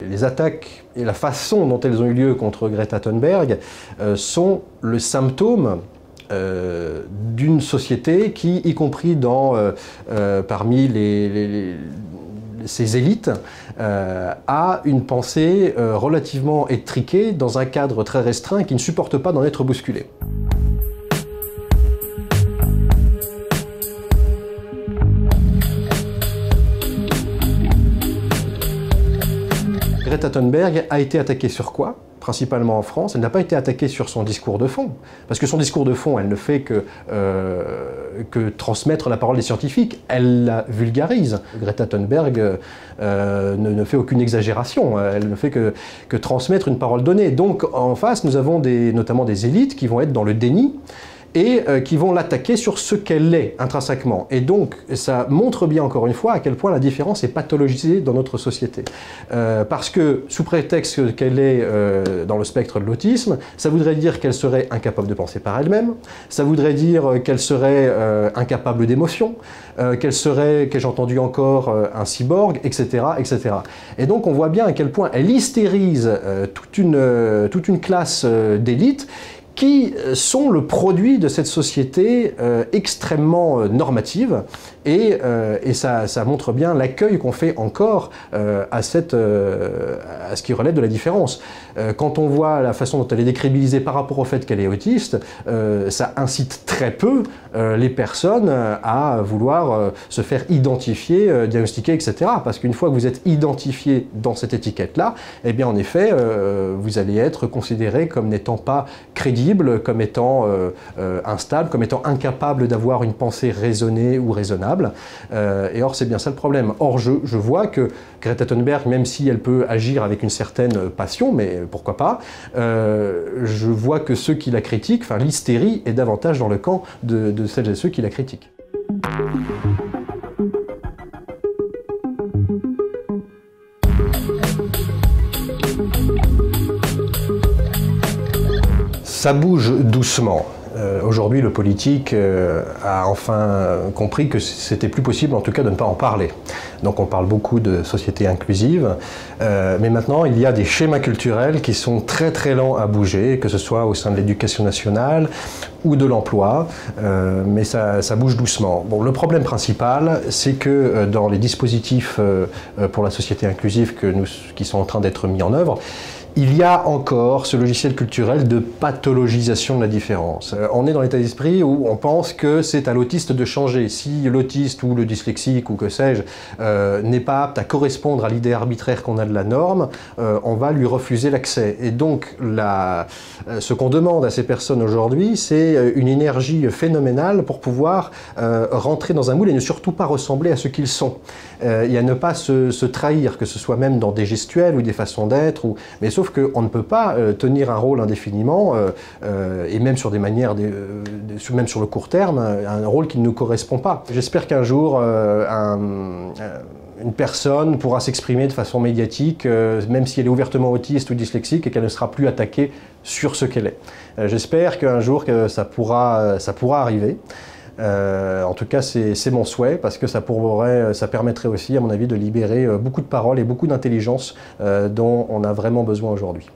Les attaques et la façon dont elles ont eu lieu contre Greta Thunberg sont le symptôme d'une société qui, y compris parmi ces élites, a une pensée relativement étriquée dans un cadre très restreint qui ne supporte pas d'en être bousculé. Greta Thunberg a été attaquée sur quoi? Principalement en France. Elle n'a pas été attaquée sur son discours de fond. Parce que son discours de fond, elle ne fait que transmettre la parole des scientifiques. Elle la vulgarise. Greta Thunberg ne fait aucune exagération. Elle ne fait que transmettre une parole donnée. Donc en face, nous avons notamment des élites qui vont être dans le déni et qui vont l'attaquer sur ce qu'elle est intrinsèquement. Et donc, ça montre bien encore une fois à quel point la différence est pathologisée dans notre société. Parce que, sous prétexte qu'elle est dans le spectre de l'autisme, ça voudrait dire qu'elle serait incapable de penser par elle-même, ça voudrait dire qu'elle serait incapable d'émotion, qu'elle serait, qu'ai-je entendu encore, un cyborg, etc., etc. Et donc, on voit bien à quel point elle hystérise toute une classe d'élite qui sont le produit de cette société extrêmement normative, et ça montre bien l'accueil qu'on fait encore à ce qui relève de la différence. Quand on voit la façon dont elle est décrédibilisée par rapport au fait qu'elle est autiste, ça incite très peu les personnes à vouloir se faire identifier, diagnostiquer, etc. Parce qu'une fois que vous êtes identifié dans cette étiquette-là, eh bien en effet, vous allez être considéré comme n'étant pas crédible, comme étant instable, comme étant incapable d'avoir une pensée raisonnée ou raisonnable. Et or, c'est bien ça le problème. Or, je vois que Greta Thunberg, même si elle peut agir avec une certaine passion, mais pourquoi pas, je vois que ceux qui la critiquent, enfin l'hystérie est davantage dans le camp de celles et ceux qui la critiquent. Ça bouge doucement. Aujourd'hui, le politique a enfin compris que c'était plus possible, en tout cas, de ne pas en parler. Donc on parle beaucoup de société inclusive, mais maintenant il y a des schémas culturels qui sont très très lents à bouger, que ce soit au sein de l'éducation nationale ou de l'emploi, mais ça bouge doucement. Bon, le problème principal, c'est que dans les dispositifs pour la société inclusive qui sont en train d'être mis en œuvre, il y a encore ce logiciel culturel de pathologisation de la différence. On est dans l'état d'esprit où on pense que c'est à l'autiste de changer. Si l'autiste ou le dyslexique ou que sais-je n'est pas apte à correspondre à l'idée arbitraire qu'on a de la norme, on va lui refuser l'accès. Et donc ce qu'on demande à ces personnes aujourd'hui, c'est une énergie phénoménale pour pouvoir rentrer dans un moule et ne surtout pas ressembler à ce qu'ils sont. Et à ne pas se trahir, que ce soit même dans des gestuels ou des façons d'être, mais sauf qu'on ne peut pas tenir un rôle indéfiniment, et même sur des manières, même sur le court terme, un rôle qui ne nous correspond pas. J'espère qu'un jour, une personne pourra s'exprimer de façon médiatique, même si elle est ouvertement autiste ou dyslexique, et qu'elle ne sera plus attaquée sur ce qu'elle est. J'espère qu'un jour ça pourra arriver. En tout cas, c'est mon souhait, parce que ça permettrait aussi, à mon avis, de libérer beaucoup de paroles et beaucoup d'intelligence dont on a vraiment besoin aujourd'hui.